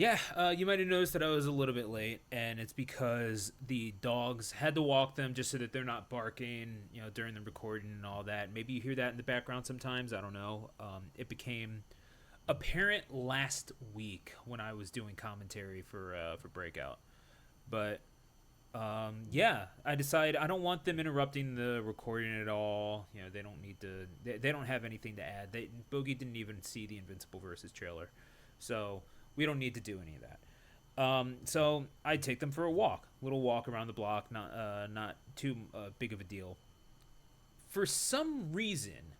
Yeah, you might have noticed that I was a little bit late, and it's because the dogs had to walk them just so that they're not barking, during the recording and all that. Maybe you hear that in the background sometimes. I don't know. It became apparent last week when I was doing commentary for Breakout, but yeah, I decided I don't want them interrupting the recording at all. They don't need to. They don't have anything to add. Bogey didn't even see the Invincible versus trailer, so we don't need to do any of that. So I take them for a walk, little walk around the block, not too big of a deal. For some reason,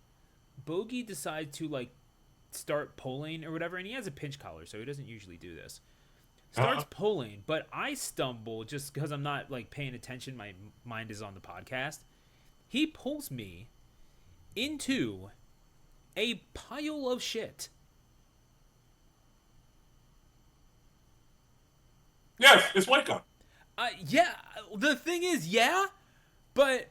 Bogey decides to start pulling or whatever, and he has a pinch collar, so he doesn't usually do this. Starts pulling, but I stumble just because I'm not paying attention. My mind is on the podcast. He pulls me into a pile of shit. Yes, it's Waco. Yeah, the thing is, yeah, but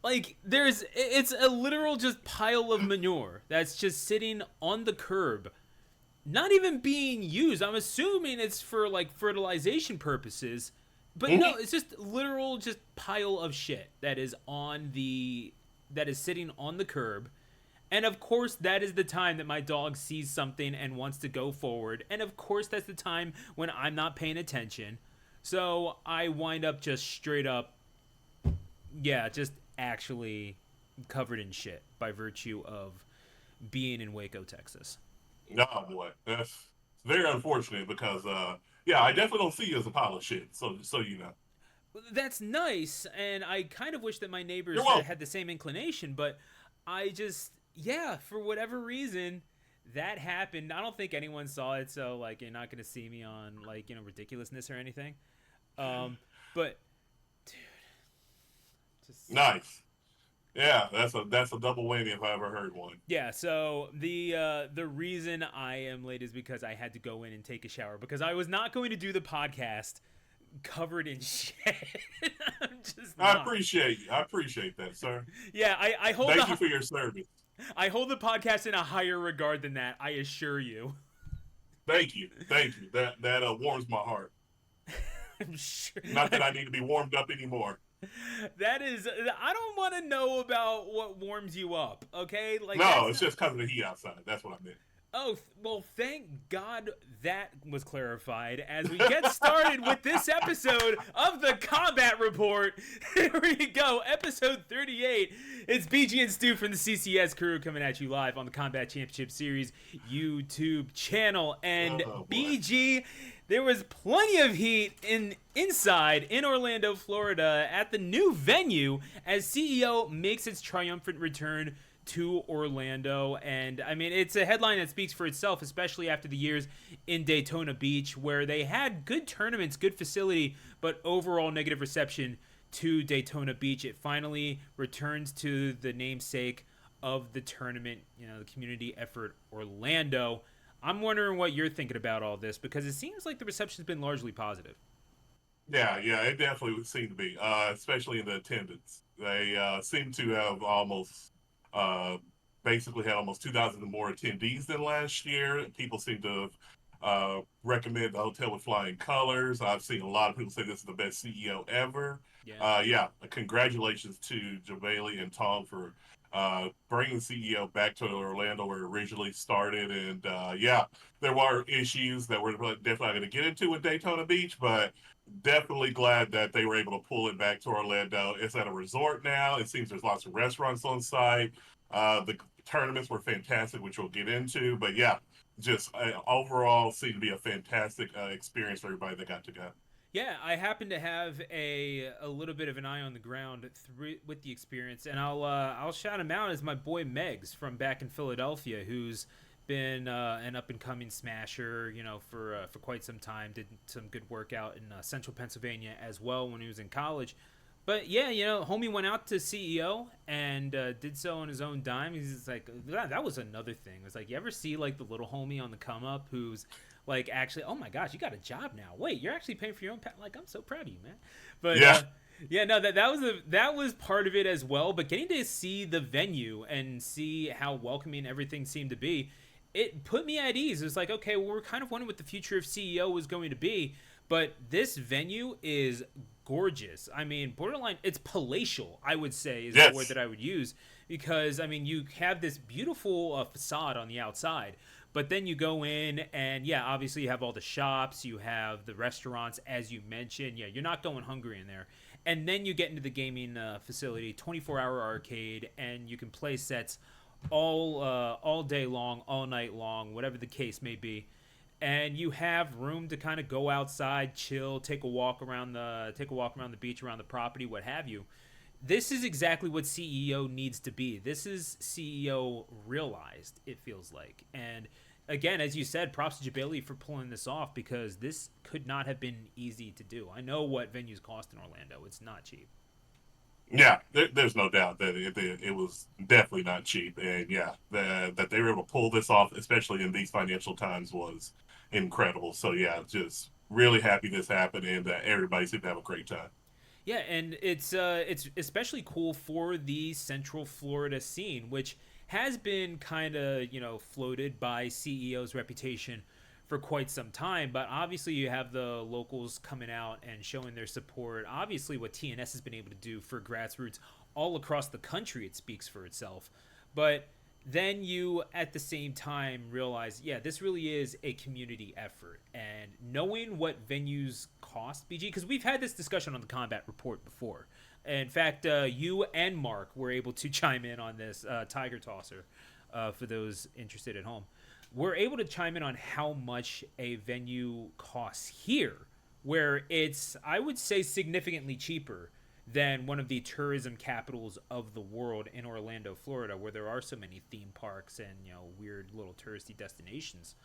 it's a literal just pile of manure that's just sitting on the curb, not even being used. I'm assuming it's for fertilization purposes, but no, it's just literal just pile of shit that is sitting on the curb. And of course, that is the time that my dog sees something and wants to go forward. And of course, that's the time when I'm not paying attention. So I wind up just straight up, yeah, just actually covered in shit by virtue of being in Waco, Texas. Oh boy, that's very unfortunate because yeah, I definitely don't see you as a pile of shit. So you know. That's nice, and I kind of wish that my You're neighbors welcome. had the same inclination, but I just, yeah, for whatever reason, that happened. I don't think anyone saw it, so you're not gonna see me on ridiculousness or anything. Um, but dude, just Nice. Yeah, that's a double whammy if I ever heard one. yeah. So the reason I am late is because I had to go in and take a shower because I was not going to do the podcast covered in shit. I'm just I not. appreciate you. I appreciate that, sir. Yeah, I hold Thank you for your service. the podcast in a higher regard than that. I assure you. Thank you. Thank you. That warms my heart. I'm sure. Not that I need to be warmed up anymore. That is, I don't want to know about what warms you up. Okay, No, that's it's not. just because of the heat outside. That's what I meant. Oh, well, thank God that was clarified as we get started with this episode of the Combat Report. Here we go, episode 38. It's BG and Stu from the CCS crew coming at you live on the Combat Championship Series YouTube channel. And Oh boy. BG, there was plenty of heat inside in Orlando, Florida at the new venue as CEO makes its triumphant return to Orlando. And I mean, it's a headline that speaks for itself, especially after the years in Daytona Beach where they had good tournaments, good facility, but overall negative reception to Daytona Beach. It finally returns to the namesake of the tournament, the community effort Orlando. I'm wondering what you're thinking about all this because it seems like the reception's been largely positive. Yeah, it definitely would seem to be, especially in the attendance. They seem to have almost, uh, basically had almost 2,000 more attendees than last year. People seem to have recommend the hotel with flying colors. I've seen a lot of people say this is the best CEO ever. Yeah. Yeah, congratulations to Javali and Tom for bringing the CEO back to Orlando where it originally started. And yeah, there were issues that we're definitely not going to get into with Daytona Beach, but definitely glad that they were able to pull it back to Orlando. It's at a resort now. It seems there's lots of restaurants on site. The tournaments were fantastic, which we'll get into. But yeah, just overall seemed to be a fantastic experience for everybody that got to go. Yeah, I happen to have a little bit of an eye on the ground with the experience, and I'll shout him out as my boy Megs from back in Philadelphia, who's been an up and coming smasher, for quite some time. Did some good work out in Central Pennsylvania as well when he was in college. But yeah, homie went out to CEO and did so on his own dime. He's just like, that was another thing. It was like, you ever see the little homie on the come up who's actually, oh my gosh, you got a job now. Wait, you're actually paying for your own I'm so proud of you, man. But Yeah. yeah, no, that was part of it as well. But getting to see the venue and see how welcoming everything seemed to be, it put me at ease. It was like, okay, well, we're kind of wondering what the future of CEO was going to be, but this venue is gorgeous. I mean, borderline, it's palatial, I would say, is the word Yes. that I would use, because, I mean, you have this beautiful facade on the outside, but then you go in, and yeah, obviously you have all the shops, you have the restaurants, as you mentioned. Yeah, you're not going hungry in there. And then you get into the gaming facility, 24-hour arcade, and you can play sets all day long, all night long, whatever the case may be. And you have room to kind of go outside, chill, take a walk around the beach, around the property, what have you. This is exactly what CEO needs to be. This is CEO realized, it feels like. And again, as you said, props to Jabali for pulling this off, because this could not have been easy to do. I know what venues cost in Orlando. It's not cheap. Yeah, there's no doubt that it was definitely not cheap, and yeah, that they were able to pull this off, especially in these financial times, was incredible. So yeah, just really happy this happened, and everybody seemed to have a great time. Yeah, and it's especially cool for the Central Florida scene, which has been kind of floated by CEO's reputation for quite some time. But obviously, you have the locals coming out and showing their support. Obviously, what TNS has been able to do for grassroots all across the country, it speaks for itself. But then you at the same time realize, yeah, this really is a community effort. And knowing what venues cost, BG, because we've had this discussion on the Combat Report before. In fact, you and Mark were able to chime in on this, Tiger Tosser, for those interested at home. We're able to chime in on how much a venue costs here, where it's, I would say, significantly cheaper than one of the tourism capitals of the world in Orlando, Florida, where there are so many theme parks and weird little touristy destinations.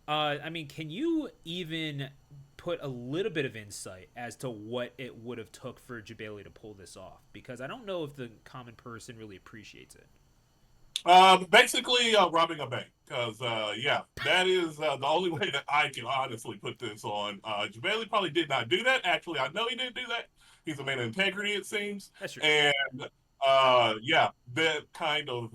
I mean, can you even put a little bit of insight as to what it would have took for Jabali to pull this off? Because I don't know if the common person really appreciates it. Basically, robbing a bank. Because, yeah, that is the only way that I can honestly put this on. Jabali probably did not do that. Actually, I know he didn't do that. He's a man of integrity, it seems. That's true. And, yeah, that kind of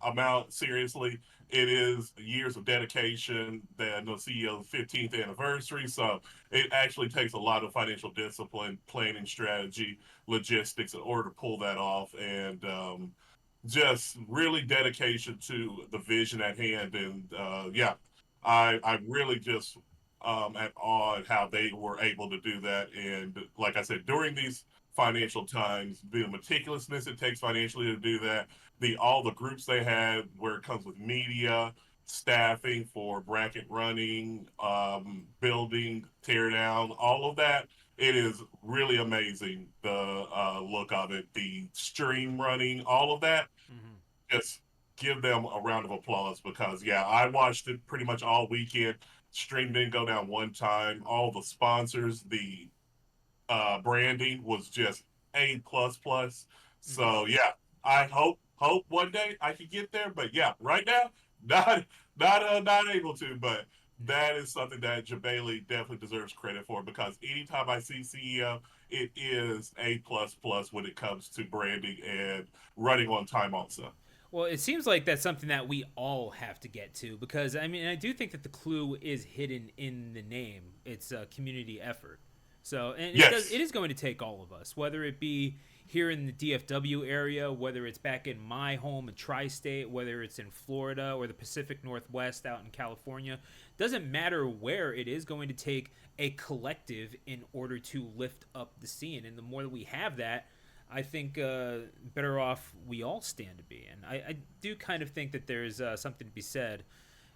amount, seriously, it is years of dedication. The CEO's 15th anniversary. So it actually takes a lot of financial discipline, planning strategy, logistics in order to pull that off. And, just really dedication to the vision at hand. And yeah, I really just at awe at how they were able to do that. And like I said, during these financial times, the meticulousness it takes financially to do that, the all the groups they had where it comes with media, staffing for bracket running, building, tear down, all of that. It is really amazing the look of it, the stream running, all of that. Mm-hmm. Just give them a round of applause because yeah, I watched it pretty much all weekend. Stream didn't go down one time. All the sponsors, the branding was just A++. Mm-hmm. So yeah, I hope one day I could get there. But yeah, right now not not able to. But Yeah. that is something that Jabali definitely deserves credit for because anytime I see CEO, it is A++ when it comes to branding and running on time also. Well, it seems like that's something that we all have to get to, because I mean, I do think that the clue is hidden in the name. It's a community effort. So, and it Yes. is going to take all of us, whether it be here in the DFW area, whether it's back in my home in tri-state, whether it's in Florida or the Pacific Northwest out in California. Doesn't matter where, it is going to take a collective in order to lift up the scene. And the more that we have that, I think better off we all stand to be. And I do kind of think that there's something to be said,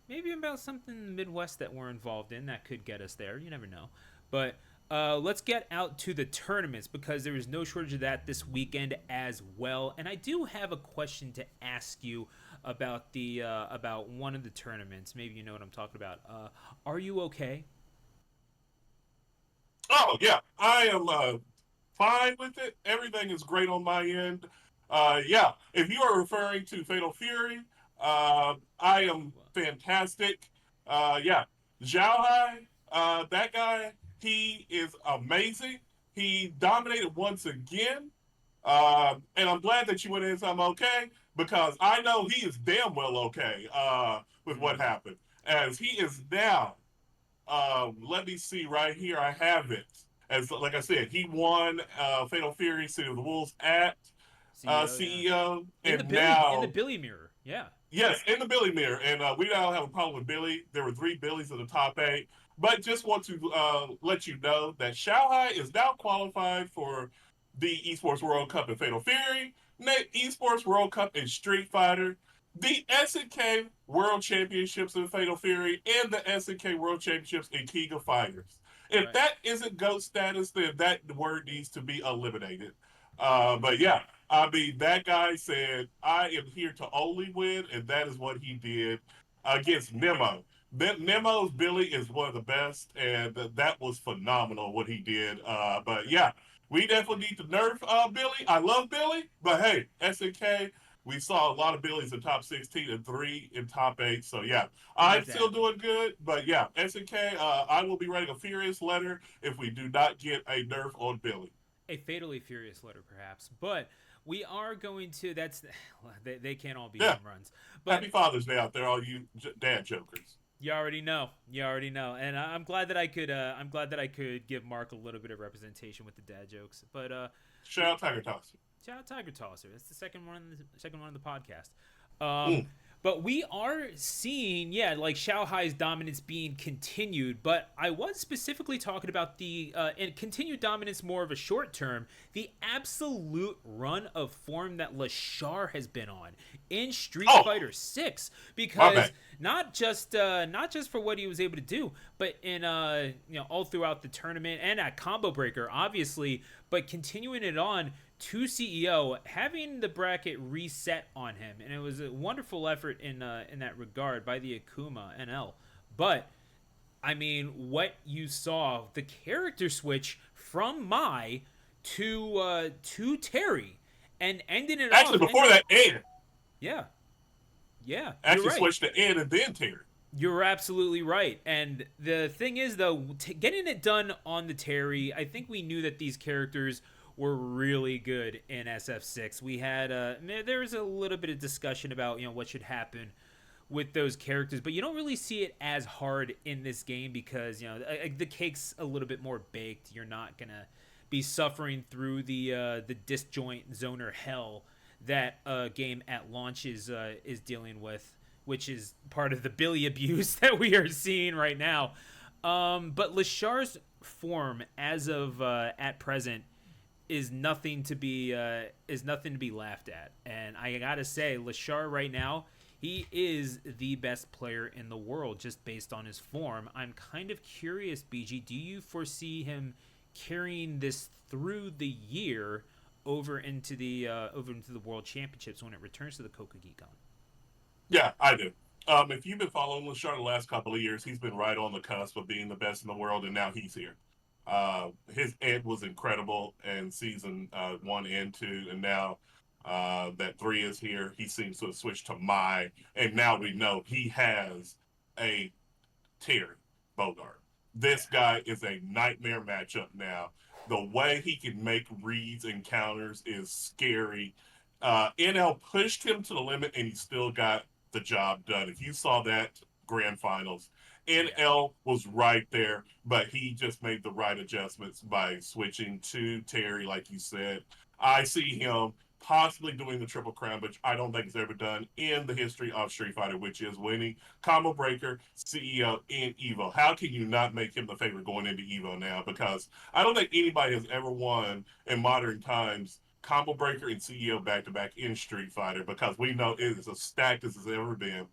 maybe about something in the Midwest that we're involved in that could get us there. You never know. But let's get out to the tournaments, because there is no shortage of that this weekend as well. And I do have a question to ask you about one of the tournaments. Maybe you know what I'm talking about. Are you okay? Oh yeah, I am fine with it. Everything is great on my end. Yeah, if you are referring to Fatal Fury, I am fantastic. Yeah, Zhao Hai, that guy, he is amazing. He dominated once again. And I'm glad that you went in. So I'm okay. because I know he is damn well okay with what Mm. happened. As he is now, let me see right here, I have it. As like I said, he won Fatal Fury City of the Wolves at CEO, yeah. CEO, In the and Billy in the now Billy mirror, yeah. yes, in the Billy mirror, and we don't have a problem with Billy. There were three Billies in the top eight, but just want to let you know that Shanghai is now qualified for the Esports World Cup in Fatal Fury, Esports World Cup in Street Fighter, the SNK World Championships in Fatal Fury, and the SNK World Championships in King of Fighters. If Right. that isn't GOAT status, then that word needs to be eliminated. But yeah, I mean, that guy said, I am here to only win, and that is what he did against Nemo. Nemo's Billy is one of the best, and that was phenomenal what he did. But yeah, we definitely need to nerf Billy. I love Billy, but hey, SNK, we saw a lot of Billies in top 16 and three in top eight. So yeah, I'm Let that still happen. doing good, but yeah, SNK, I will be writing a furious letter if we do not get a nerf on Billy. A fatally furious letter, perhaps. But we are going to. That's they can't all be Yeah, home runs. But happy Father's Day out there, all you dad jokers. you already know. You already know. And I'm glad that I could. I'm glad that I could give Mark a little bit of representation with the dad jokes. But Shout we out Tiger Toss. shout out Tiger Tosser. That's the second one. The second one of the podcast. Um, Mm. but we are seeing, yeah, like Shanghai's dominance being continued. But I was specifically talking about the and continued dominance more of a short term. The absolute run of form that Lashar has been on in Street Oh, Fighter Six, my because bad. not just for what he was able to do, but in all throughout the tournament and at Combo Breaker, obviously, but continuing it on to CEO, having the bracket reset on him, and it was a wonderful effort in that regard by the Akuma NL. But I mean, what you saw, the character switch from Mai to Terry, and ending it Actually, off, before and that, Ed yeah, yeah, you're actually right. switched to Ed and then Terry. You're absolutely right. And the thing is, though, getting it done on the Terry, I think we knew that these characters were really good in SF6. We had there was a little bit of discussion about what should happen with those characters, but you don't really see it as hard in this game because the cake's a little bit more baked. You're not gonna be suffering through the disjoint zoner hell that a game at launch is dealing with, which is part of the Billy abuse that we are seeing right now. But Lashar's form as of at present is nothing to be laughed at. And I gotta say, Lashar right now, he is the best player in the world just based on his form. I'm kind of curious, BG, do you foresee him carrying this through the year over into the World Championships when it returns to the Kokugikon? Yeah, I do. If you've been following Lashard the last couple of years, he's been right on the cusp of being the best in the world, and now he's here. His Ed was incredible in season one and two, and now that three is here, he seems to have switched to my, and now we know he has a Terry Bogart. Yeah. This guy is a nightmare matchup now. The way he can make reads and counters is scary. NL pushed him to the limit and he still got the job done. If you saw that grand finals, Yeah. NL was right there, but he just made the right adjustments by switching to Terry, like you said. I see him possibly doing the Triple Crown, which I don't think is ever done in the history of Street Fighter, which is winning Combo Breaker, CEO, and Evo. How can you not make him the favorite going into Evo now? Because I don't think anybody has ever won in modern times Combo Breaker and CEO back to back in Street Fighter because we know it is as stacked as it's ever been.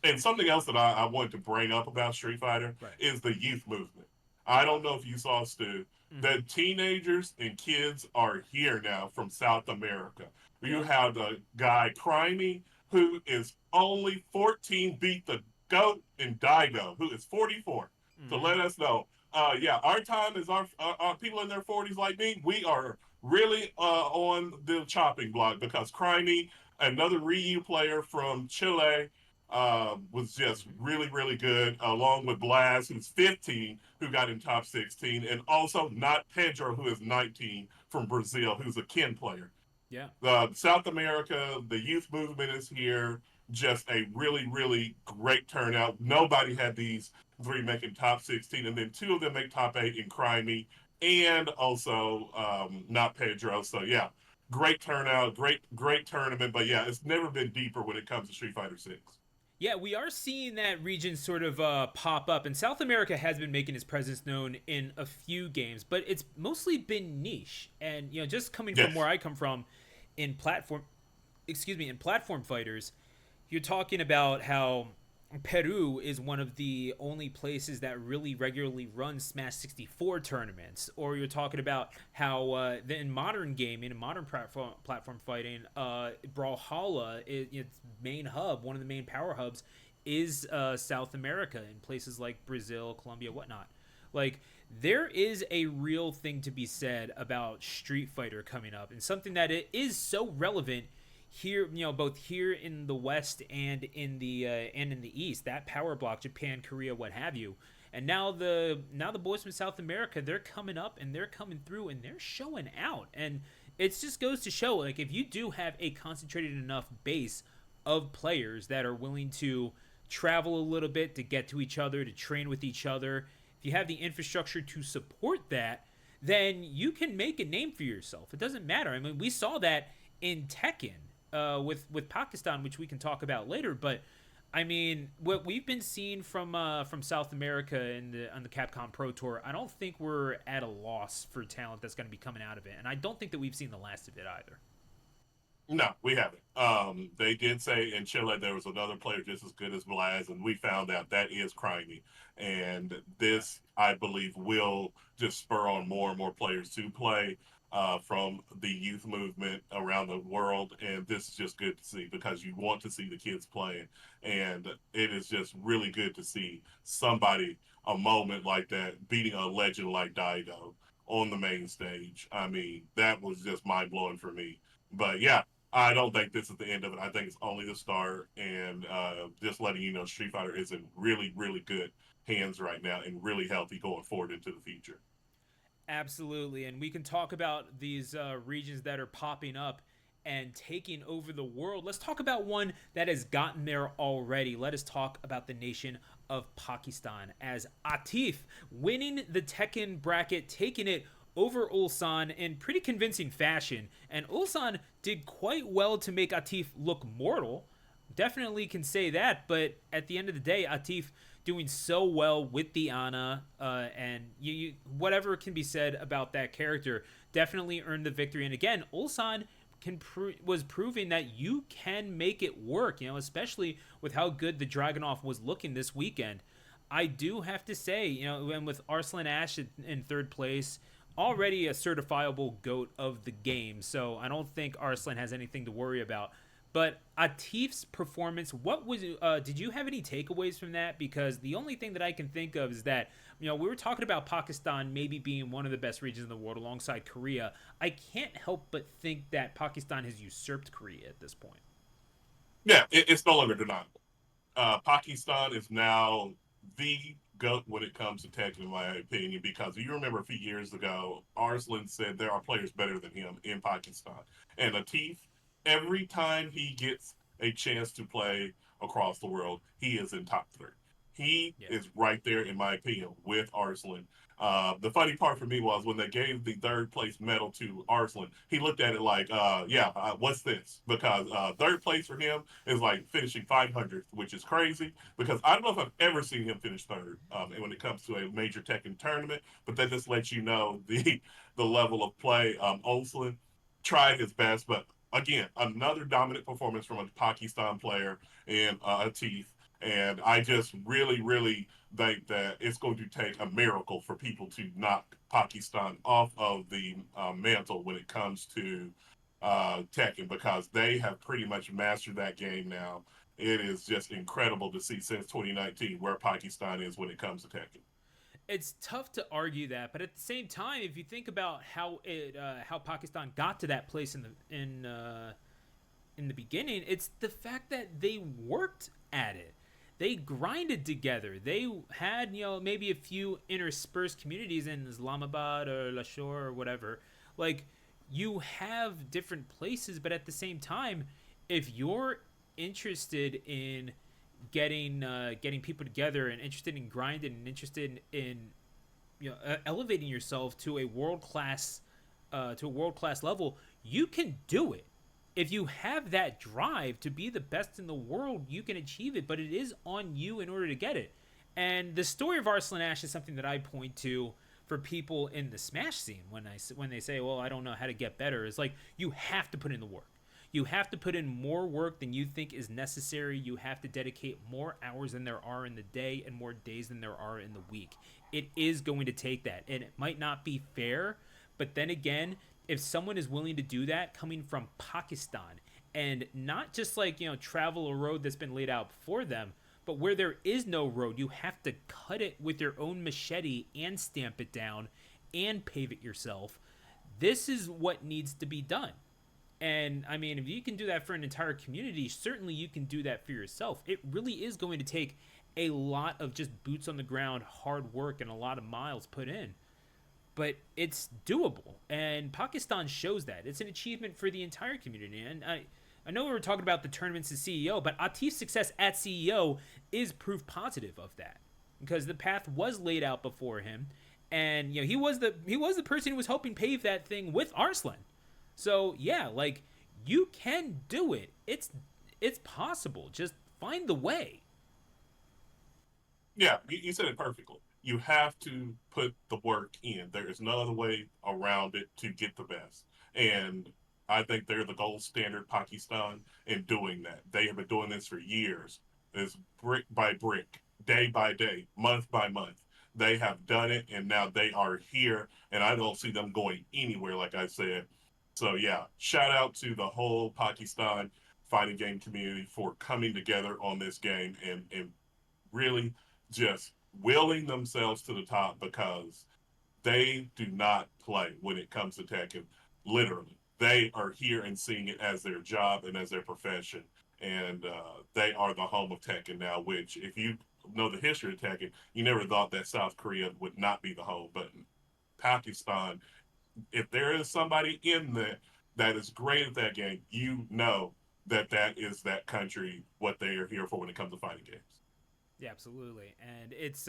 And something else that I wanted to bring up about Street Fighter Right. is the youth movement. I don't know if you saw, Stu, Mm-hmm. that teenagers and kids are here now from South America. You Yeah. have the guy Crimey, who is only 14, beat the GOAT in Daigo, who is 44. To Mm-hmm. let us know, yeah, our time is our people in their 40s like me. We are really on the chopping block because Crimey, another Ryu player from Chile, was just really, really good, along with Blaz, who's 15, who got in top 16, and also not Pedro, who is 19 from Brazil, who's a Ken player. Yeah. South America, the youth movement is here. Just a really, really great turnout. Nobody had these three making top 16, and then two of them make top 8 in Crimey and also not Pedro. So, yeah, great turnout, great tournament. But, yeah, it's never been deeper when it comes to Street Fighter 6. Yeah, we are seeing that region sort of pop up, and South America has been making its presence known in a few games, but it's mostly been niche. And just coming from where Yes. I come from, in platform, excuse me, in platform fighters, you're talking about how Peru is one of the only places that really regularly runs Smash 64 tournaments, or you're talking about how in modern gaming, in modern platform fighting, Brawlhalla, its main hub, one of the main power hubs, is South America in places like Brazil, Colombia, whatnot. Like there is a real thing to be said about Street Fighter coming up, and something that it is so relevant here, both here in the West and in the East. That power block, Japan, Korea, what have you. And now the boys from South America, they're coming up and they're coming through and they're showing out. And it just goes to show, like, if you do have a concentrated enough base of players that are willing to travel a little bit to get to each other, to train with each other, if you have the infrastructure to support that, then you can make a name for yourself. It doesn't matter. I mean, we saw that in Tekken with Pakistan, which we can talk about later. But I mean, what we've been seeing from South America on the Capcom Pro Tour, I don't think we're at a loss for talent that's going to be coming out of it, and I don't think that we've seen the last of it either. No, we haven't. They did say in Chile there was another player just as good as Blaz, and we found out that is Crimey. And Yeah. this, I believe, will just spur on more and more players to play from the youth movement around the world. And this is just good to see because you want to see the kids playing. And it is just really good to see somebody, a moment like that, beating a legend like Daigo on the main stage. I mean, that was just mind blowing for me. But yeah, I don't think this is the end of it. I think it's only the start, and just letting you know, Street Fighter is in really, really good hands right now, and really healthy going forward into the future. Absolutely, and we can talk about these regions that are popping up and taking over the world. Let's talk about one that has gotten there already. Let us talk about the nation of Pakistan as Atif winning the Tekken bracket, taking it over Ulsan in pretty convincing fashion. And Ulsan did quite well to make Atif look mortal. Definitely can say that, but at the end of the day, Atif doing so well with the Ana, and whatever can be said about that character, definitely earned the victory. And again, Ulsan was proving that you can make it work. Especially with how good the Dragunov was looking this weekend. I do have to say, and with Arslan Ash in third place, already a certifiable goat of the game. So I don't think Arslan has anything to worry about. But Atif's performance, what was? Did you have any takeaways from that? Because the only thing that I can think of is that we were talking about Pakistan maybe being one of the best regions in the world alongside Korea. I can't help but think that Pakistan has usurped Korea at this point. Yeah, it's no longer deniable. Pakistan is now the GOAT when it comes to tech, in my opinion, because you remember a few years ago, Arslan said there are players better than him in Pakistan. And Atif, every time he gets a chance to play across the world, he is in top three. He Yeah. is right there, in my opinion, with Arslan. The funny part for me was when they gave the third place medal to Arslan, he looked at it like, yeah, what's this? Because third place for him is like finishing 500th, which is crazy because I don't know if I've ever seen him finish third when it comes to a major Tekken tournament, but that just lets you know the level of play. Olsen tried his best, but again, another dominant performance from a Pakistan player in Atif. And I just really, really think that it's going to take a miracle for people to knock Pakistan off of the mantle when it comes to Tekken because they have pretty much mastered that game now. It is just incredible to see since 2019 where Pakistan is when it comes to Tekken. It's tough to argue that, but at the same time, if you think about how Pakistan got to that place in the beginning, it's the fact that they worked at it. They grinded together. They had, maybe a few interspersed communities in Islamabad or Lahore or whatever. Like, you have different places, but at the same time, if you're interested in getting people together and interested in grinding and interested in elevating yourself to a world class level, you can do it. If you have that drive to be the best in the world, you can achieve it, but it is on you in order to get it. And the story of Arslan Ash is something that I point to for people in the Smash scene when they say, "Well, I don't know how to get better." It's like you have to put in the work. You have to put in more work than you think is necessary. You have to dedicate more hours than there are in the day and more days than there are in the week. It is going to take that. And it might not be fair, but then again, if someone is willing to do that coming from Pakistan and not just like, travel a road that's been laid out for them, but where there is no road, you have to cut it with your own machete and stamp it down and pave it yourself. This is what needs to be done. And I mean, if you can do that for an entire community, certainly you can do that for yourself. It really is going to take a lot of just boots on the ground, hard work, and a lot of miles put in. But it's doable. And Pakistan shows that. It's an achievement for the entire community. And I know we were talking about the tournaments as CEO, but Atif's success at CEO is proof positive of that. Because the path was laid out before him. And he was the person who was helping pave that thing with Arslan. So yeah, like you can do it. It's possible. Just find the way. Yeah, you said it perfectly. You have to put the work in. There is no other way around it to get the best. And I think they're the gold standard Pakistan in doing that. They have been doing this for years. It's brick by brick, day by day, month by month. They have done it and now they are here and I don't see them going anywhere, like I said. So yeah, shout out to the whole Pakistan fighting game community for coming together on this game and really just willing themselves to the top because they do not play when it comes to Tekken. Literally, they are here and seeing it as their job and as their profession. And they are the home of Tekken now, which, if you know the history of Tekken, you never thought that South Korea would not be the home. But Pakistan, if there is somebody in there that is great at that game, you know that that is that country, what they are here for when it comes to fighting games. Yeah, absolutely. And it's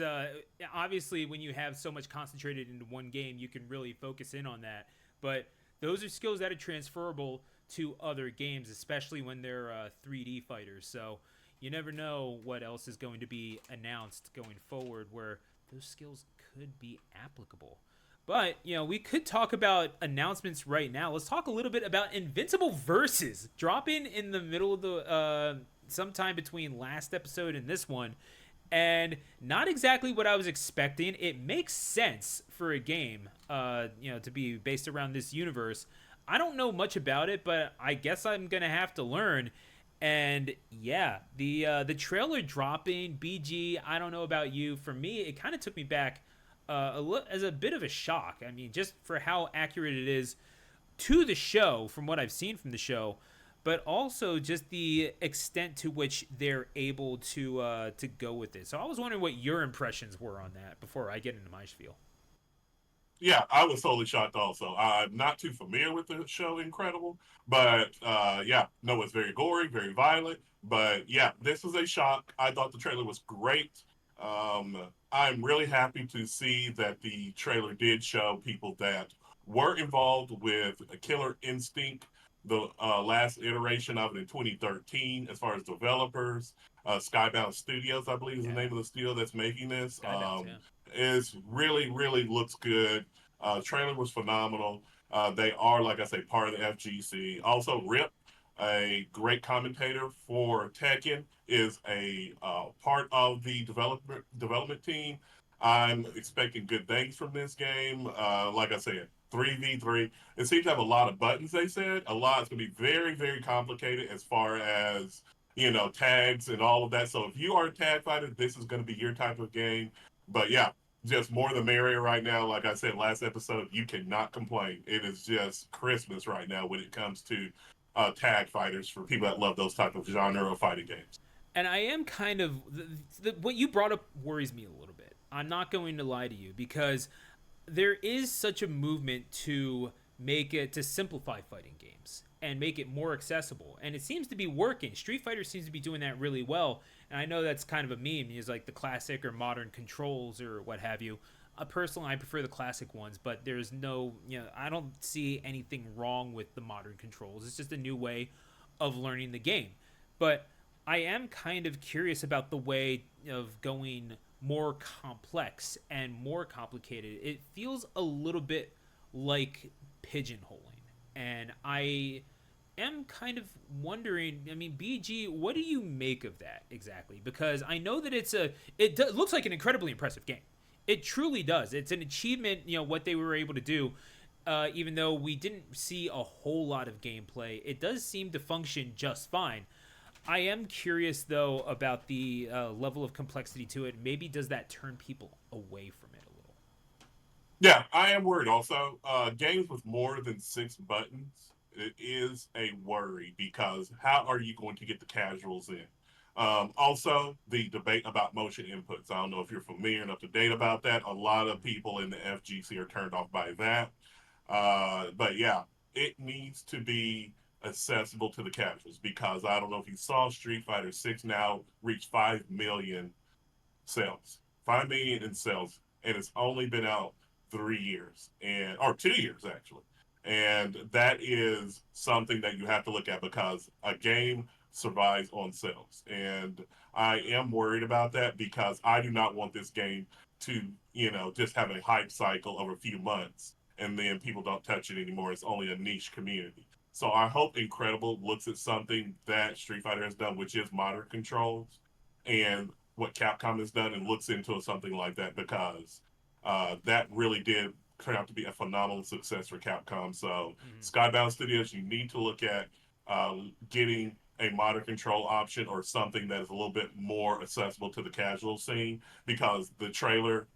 obviously when you have so much concentrated into one game, you can really focus in on that. But those are skills that are transferable to other games, especially when they're 3D fighters. So you never know what else is going to be announced going forward where those skills could be applicable. But, we could talk about announcements right now. Let's talk a little bit about Invincible Versus dropping in the middle of the sometime between last episode and this one, and not exactly what I was expecting. It makes sense for a game, to be based around this universe. I don't know much about it, but I guess I'm gonna have to learn. And yeah, the trailer dropping BG. I don't know about you. For me, it kind of took me back as a bit of a shock. I mean, just for how accurate it is to the show, from what I've seen from the show, but also just the extent to which they're able to go with it. So I was wondering what your impressions were on that before I get into my spiel. Yeah, I was totally shocked also. I'm not too familiar with the show Incredible, but yeah, no, it's very gory, very violent. But yeah, this was a shock. I thought the trailer was great. Um, I'm really happy to see that the trailer did show people that were involved with Killer Instinct, the last iteration of it in 2013, as far as developers. Skybound Studios, I believe, is the Yeah, name of the studio that's making this. Skybounds. Yeah, Is really, really looks good. Trailer was phenomenal. They are, like I say, part of the FGC. Also, Rip, a great commentator for Tekken, is a part of the development team. I'm expecting good things from this game. Like I said, 3v3. It seems to have a lot of buttons, they said. A lot. It's going to be very, very complicated as far as, tags and all of that. So if you are a tag fighter, this is going to be your type of game. But yeah, just more the merrier right now. Like I said last episode, you cannot complain. It is just Christmas right now when it comes to tag fighters for people that love those type of genre of fighting games. and I am kind of what you brought up worries me a little bit. I'm not going to lie to you because there is such a movement to make it to simplify fighting games and make it more accessible. And it seems to be working. Street Fighter seems to be doing that really well. And I know that's kind of a meme. Is like the classic or modern controls or what have you. Personally, I prefer the classic ones, but there's no, I don't see anything wrong with the modern controls. It's just a new way of learning the game. But I am kind of curious about the way of going more complex and more complicated. It feels a little bit like pigeonholing. And I am kind of wondering, I mean, BG, what do you make of that exactly? Because I know that it looks like an incredibly impressive game. It truly does. It's an achievement, what they were able to do. Even though we didn't see a whole lot of gameplay, it does seem to function just fine. I am curious though about the level of complexity to it. Maybe does that turn people away from it a little? Yeah, I am worried also. Games with more than 6 buttons, it is a worry because how are you going to get the casuals in? Also, the debate about motion inputs. I don't know if you're familiar and up to date about that. A lot of people in the FGC are turned off by that. But yeah, it needs to be accessible to the casuals because I don't know if you saw Street Fighter 6 now reach 5 million sales, 5 million in sales, and it's only been out 3 years and or 2 years actually, and that is something that you have to look at because a game survives on sales, and I am worried about that because I do not want this game to just have a hype cycle over a few months and then people don't touch it anymore. It's only a niche community. So I hope Incredible looks at something that Street Fighter has done, which is modern controls, and what Capcom has done and looks into something like that because that really did turn out to be a phenomenal success for Capcom. So Mm-hmm. Skybound Studios, you need to look at getting a modern control option or something that is a little bit more accessible to the casual scene because the trailer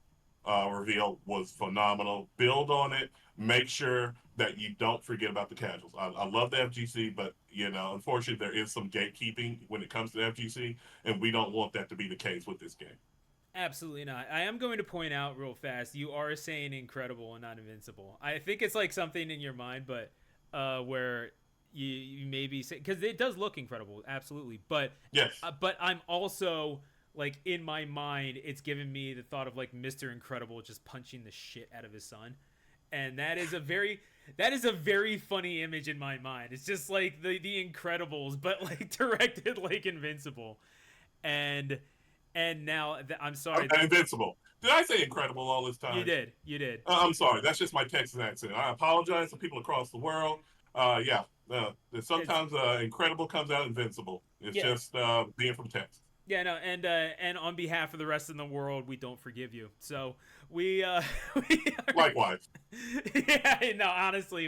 reveal was phenomenal. Build on it. Make sure that you don't forget about the casuals. I love the FGC, but unfortunately, there is some gatekeeping when it comes to the FGC, and we don't want that to be the case with this game. Absolutely not. I am going to point out real fast. You are saying incredible and not invincible. I think it's like something in your mind, but where you maybe say because it does look incredible, absolutely. Yes. But I'm also like in my mind, it's giving me the thought of like Mr. Incredible just punching the shit out of his son, and that is a very funny image in my mind. It's just like the Incredibles, but like directed like Invincible, and and now I'm sorry. Invincible. Did I say incredible all this You time? did. You did. I'm sorry. That's just my Texas accent. I apologize to people across the world. Yeah. It's Sometimes incredible comes out invincible. It's yeah. just being from Texas. Yeah, no, and on behalf of the rest of the world, we don't forgive you. So we we Likewise. yeah, no, honestly,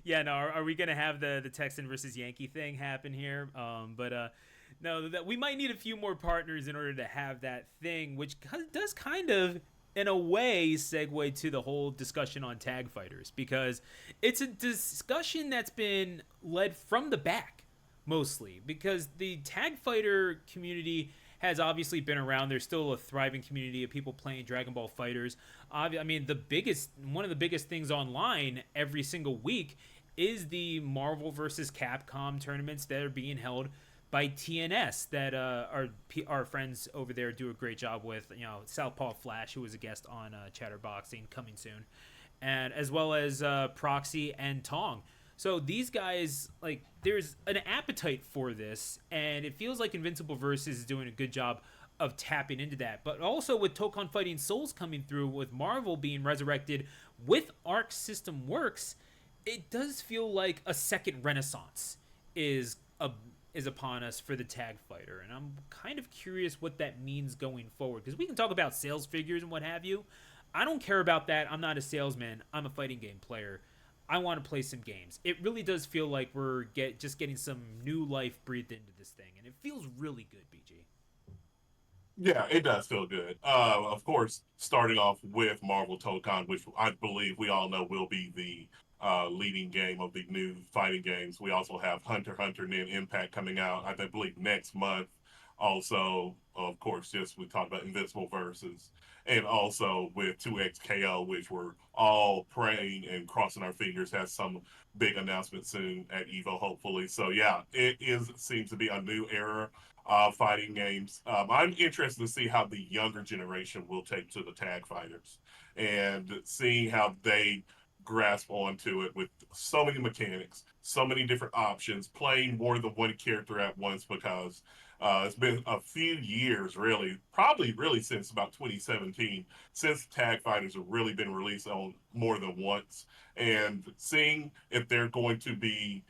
yeah, no, are we gonna have the Texan versus Yankee thing happen here? But no, that we might need a few more partners in order to have that thing, which does kind of, in a way, segue to the whole discussion on tag fighters because it's a discussion that's been led from the back mostly because the tag fighter community has obviously been around. There's still a thriving community of people playing Dragon Ball Fighters. I mean, one of the biggest things online every single week is the Marvel versus Capcom tournaments that are being held by TNS that our friends over there do a great job with. Southpaw Flash, who was a guest on Chatterboxing, coming soon, and as well as Proxy and Tong. So these guys, like, there's an appetite for this, and it feels like Invincible Versus is doing a good job of tapping into that. But also with Tokon Fighting Souls coming through, with Marvel being resurrected, with Arc System Works, it does feel like a second renaissance is a is upon us for the tag fighter, and I'm kind of curious what that means going forward because we can talk about sales figures and what have you. I don't care about that. I'm not a salesman. I'm a fighting game player. I want to play some games. It really does feel like we're just getting some new life breathed into this thing, and it feels really good, BG. Yeah, it does feel good. Of course, starting off with Marvel Tokon, which I believe we all know will be the leading game of the new fighting games. We also have Hunter x Hunter and then Impact coming out, I believe, next month. Also, of course, just we talked about Invincible versus, and also with 2XKO, which we're all praying and crossing our fingers has some big announcement soon at Evo, hopefully. So yeah, it is seems to be a new era of fighting games. I'm interested to see how the younger generation will take to the tag fighters and seeing how they grasp onto it with so many mechanics, so many different options, playing more than one character at once because it's been a few years, really, probably really since about 2017, since Tag Fighters have really been released on more than once. And seeing if they're going to be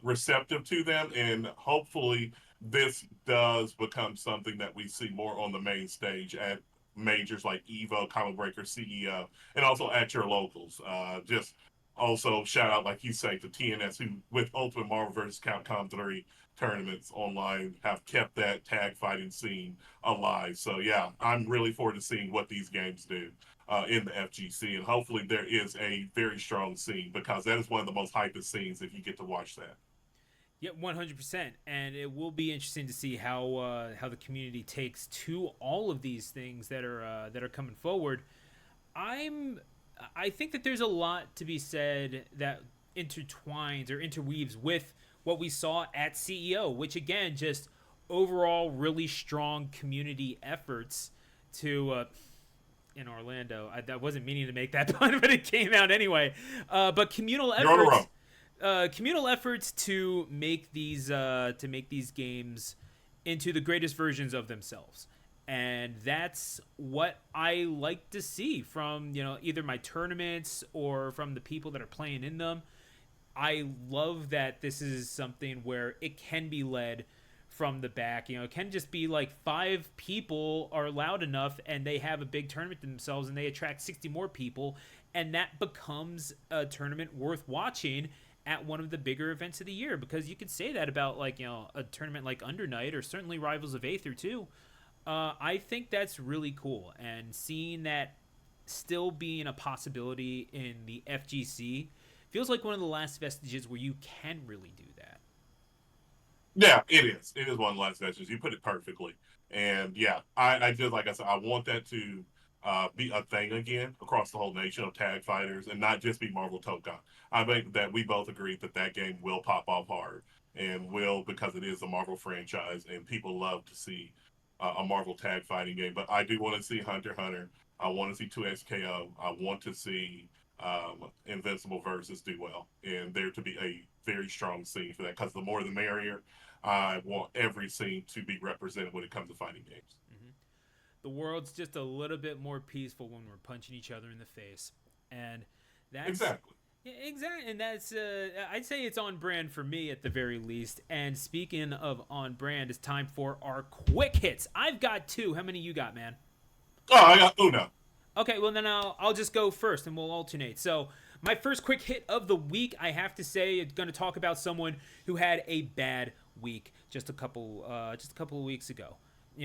receptive to them, and hopefully this does become something that we see more on the main stage at majors like Evo, Comic Breaker, CEO, and also at your locals. Just also shout out, like you say, to TNS, who with Ultimate Marvel vs. Capcom 3 tournaments online have kept that tag fighting scene alive. So yeah, I'm really forward to seeing what these games do in the FGC, and hopefully there is a very strong scene because that is one of the most hypest scenes if you get to watch that. Yeah, 100%, and it will be interesting to see how the community takes to all of these things that are coming forward. I'm I think that there's a lot to be said that intertwines or interweaves with what we saw at CEO, which again just overall really strong community efforts to in Orlando. I wasn't meaning to make that pun, but it came out anyway. But You're on a roll. communal efforts to make these games into the greatest versions of themselves, and that's what I like to see from either my tournaments or from the people that are playing in them. I love that this is something where it can be led from the back. It can just be like five people are loud enough and they have a big tournament themselves and they attract 60 more people, and that becomes a tournament worth watching at one of the bigger events of the year, because you could say that about a tournament like Under Night or certainly Rivals of Aether too. I think that's really cool, and seeing that still being a possibility in the FGC feels like one of the last vestiges where you can really do that. Yeah, it is. It is one of the last messages. You put it perfectly. And yeah, I just like I said, I want that to be a thing again across the whole nation of tag fighters and not just be Marvel Toka. I think that we both agree that that game will pop off hard and will because it is a Marvel franchise and people love to see a Marvel tag fighting game. But I do want to see Hunter x Hunter. I want to see 2XKO. I want to see Invincible versus do well and there to be a very strong scene for that because the more the merrier. I want every scene to be represented when it comes to fighting games. Mm-hmm. The world's just a little bit more peaceful when we're punching each other in the face, and that's Exactly. yeah, exactly, and that's I'd say it's on brand for me at the very least. And speaking of on brand, it's time for our quick hits. I've got two. How many you got, man? Oh, I got Una. Okay, well then I'll just go first and we'll alternate. So my first quick hit of the week, I have to say, it's going to talk about someone who had a bad week just a couple of weeks ago.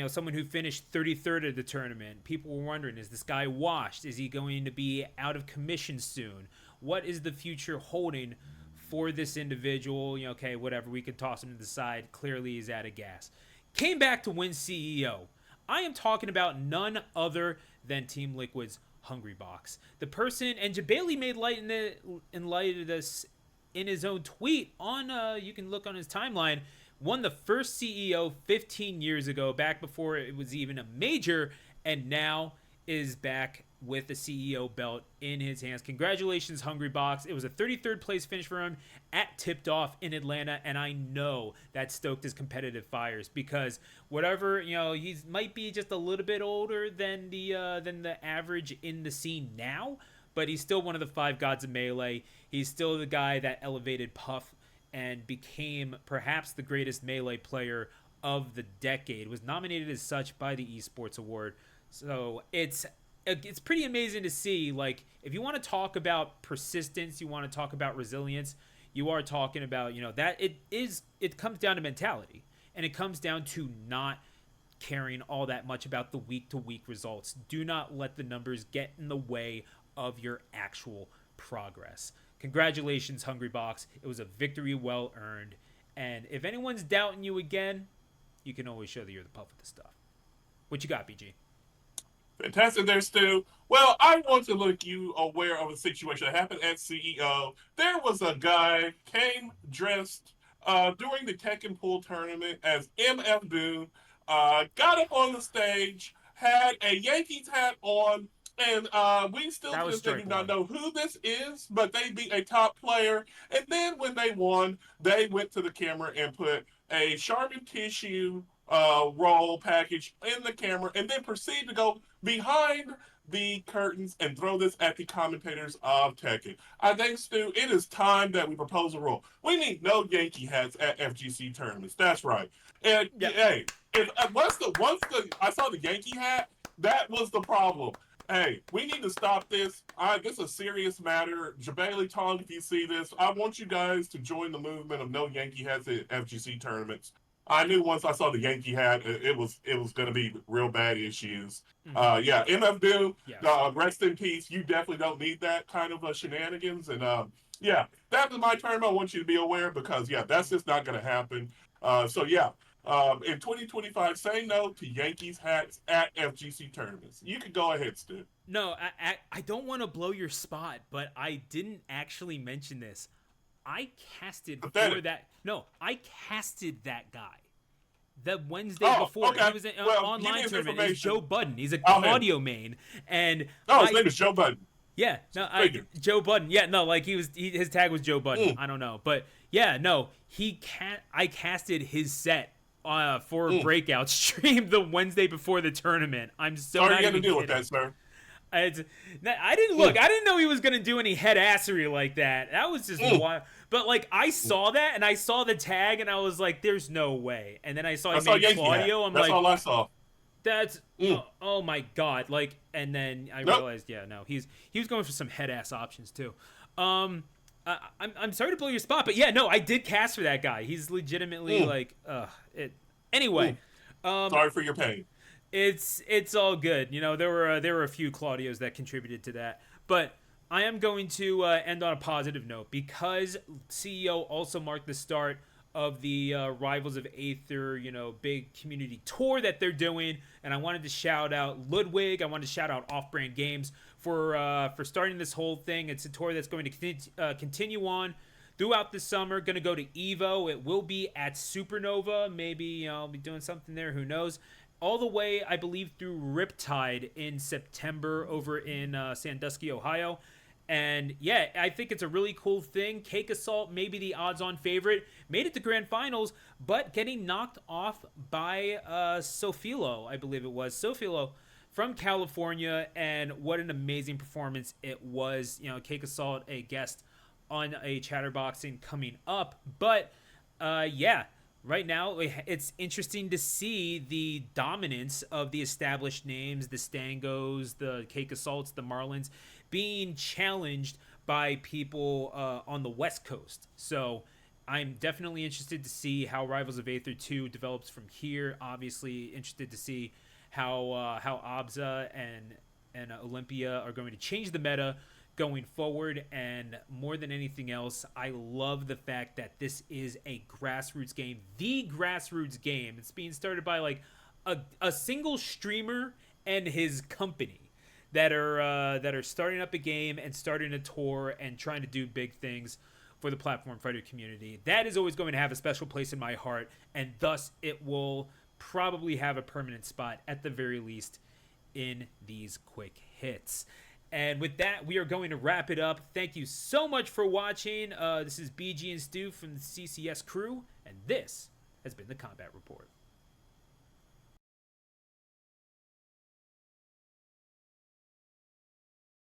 Someone who finished 33rd at the tournament. People were wondering, is this guy washed? Is he going to be out of commission soon? What is the future holding for this individual? Okay, whatever. We can toss him to the side. Clearly, he's out of gas. Came back to win CEO. I am talking about none other than Team Liquid's Hungry Box. The person, and Jabali made light of this in his own tweet on, you can look on his timeline, won the first CEO 15 years ago, back before it was even a major, and now is back with the CEO belt in his hands. Congratulations, Hungry Box. It was a 33rd place finish for him at Tipped Off in Atlanta, and I know that stoked his competitive fires because whatever, he might be just a little bit older than the average in the scene now, but he's still one of the five gods of Melee. He's still the guy that elevated Puff and became perhaps the greatest Melee player of the decade. Was nominated as such by the Esports Award. So it's pretty amazing to see. Like, if you want to talk about persistence, you want to talk about resilience, you are talking about that it comes down to mentality, and it comes down to not caring all that much about the week to week results. Do not let the numbers get in the way of your actual progress. Congratulations, Hungry Box. It was a victory well earned. And if anyone's doubting you again, you can always show that you're the puff with the stuff. What you got, BG? Fantastic there, Stu. Well, I want to make you aware of a situation that happened at CEO. There was a guy came dressed during the Tekken Pool tournament as MF Doom, got up on the stage, had a Yankees hat on, and we still That to was this day do strike not one. know who this is, but they beat a top player. And then when they won, they went to the camera and put a Charmin tissue roll package in the camera, and then proceed to go behind the curtains and throw this at the commentators of Tekken. I think, Stu, it is time that we propose a rule. We need no Yankee hats at FGC tournaments. That's right. And Yep. hey, if once the I saw the Yankee hat, that was the problem. Hey, we need to stop this. This is a serious matter. Jabali Tong, if you see this, I want you guys to join the movement of no Yankee hats at FGC tournaments. I knew once I saw the Yankee hat, it was going to be real bad issues. Mm-hmm. Yeah, MF Doom, Yes. rest in peace. You definitely don't need that kind of shenanigans. And yeah, that was my term. I want you to be aware because yeah, that's just not going to happen. So yeah, in 2025, say no to Yankees hats at FGC tournaments. You can go ahead, Stu. No, I don't want to blow your spot, but I didn't actually mention this. I casted for Pathetic. that. No, I casted that guy. The Wednesday Oh, before okay. he was in an Well, give me online his tournament is information. Joe Budden. He's a I'll hit. Claudio main, and No, his I name is Joe Budden. yeah no I Figure. Joe Budden yeah no like his tag was Joe Budden. Mm, I don't know, but yeah no I casted his set for a mm. breakout stream the Wednesday before the tournament. I'm so Sorry not you had to even deal kidding. with that, sir. I didn't look. Mm, I didn't know he was gonna do any head assery like that. That was just mm, wild. But like I mm. saw that and I saw the tag and I was like, "There's no way." And then I saw I he saw made Yankee hat. Claudio. I'm That's like, all I saw. "That's Mm. oh my god!" Like, and then I Nope. realized, yeah, no, he was going for some head ass options too. I'm sorry to blow your spot, but yeah, no, I did cast for that guy. He's legitimately Mm, like, it. Anyway, mm. Sorry for your pain. it's all good. You know, there were a few Claudios that contributed to that, but I am going to end on a positive note because CEO also marked the start of the Rivals of Aether, you know, big community tour that they're doing, and I wanted to shout out Ludwig. I wanted to shout out Off Brand Games for starting this whole thing. It's a tour that's going to continue on throughout the summer. Going to go to Evo. It will be at Supernova. Maybe I'll be doing something there. Who knows? All the way, I believe, through Riptide in September over in Sandusky, Ohio. And yeah, I think it's a really cool thing. Cake Assault, maybe the odds-on favorite, made it to grand finals, but getting knocked off by Sofilo, I believe it was Sofilo from California. And what an amazing performance it was. You know, Cake Assault, a guest on a Chatterboxing coming up, but yeah. Right now, it's interesting to see the dominance of the established names, the Stangos, the Cake Assaults, the Marlins, being challenged by people on the West Coast. So I'm definitely interested to see how Rivals of Aether 2 develops from here. Obviously, interested to see how Abza and Olympia are going to change the meta going forward. And more than anything else, I love the fact that this is a grassroots game, the grassroots game. It's being started by like a single streamer and his company that are starting up a game and starting a tour and trying to do big things for the platform fighter community. That is always going to have a special place in my heart, and thus it will probably have a permanent spot at the very least in these quick hits. And with that, we are going to wrap it up. Thank you so much for watching. This is BG and Stu from the CCS crew, and this has been the Combat Report.